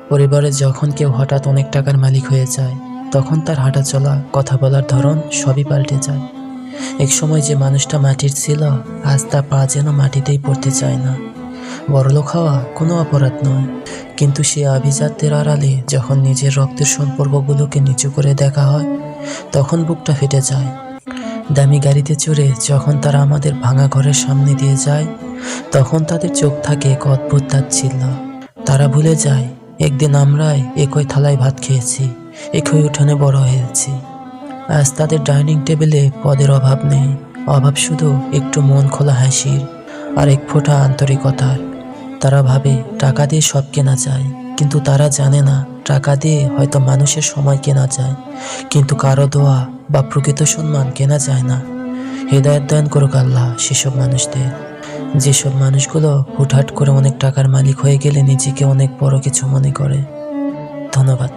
পরিবারে যখন কেউ হঠাৎ অনেক টাকার মালিক হয়ে যায়, তখন তার হাঁটা চলা, কথা বলার ধরন সবই পাল্টে যায়। এক সময় যে মানুষটা মাটির ছিল, আজ তার পা যেন মাটিতেই পড়তে চায় না। বড়লোক হওয়া কোনো অপরাধ নয়, কিন্তু সে আভিজাত্যের আড়ালে যখন নিজের রক্তের সম্পর্কগুলোকে নিচু করে দেখা হয়, তখন বুকটা ফেটে যায়। দামি গাড়িতে চড়ে যখন তারা আমাদের ভাঙা ঘরের সামনে দিয়ে যায়, তখন তাদের চোখ থাকে এক অদ্ভুত তাচ্ছিল্য। তারা ভুলে যায় একদিন আমরাই একই থালায় ভাত খেয়েছি, একই উঠোনে বড় হয়েছি। আজ তাদের ডাইনিং টেবিলে পদের অভাব নেই, অভাব শুধু একটু মন খোলা হাসির আর এক ফোঁটা আন্তরিকতার। তারা ভাবে টাকা দিয়ে সব কেনা যায়, কিন্তু তারা জানে না টাকা দিয়ে হয়তো মানুষের সময় কেনা যায়, কিন্তু কারো দোয়া বা প্রকৃত সম্মান কেনা যায় না। হৃদয়ের দান করুক আল্লাহ সেসব মানুষদের, যেসব মানুষগুলো হুটহাট করে অনেক টাকার মালিক হয়ে গেলে নিজেকে অনেক বড় কিছু মনে করে। ধন্যবাদ।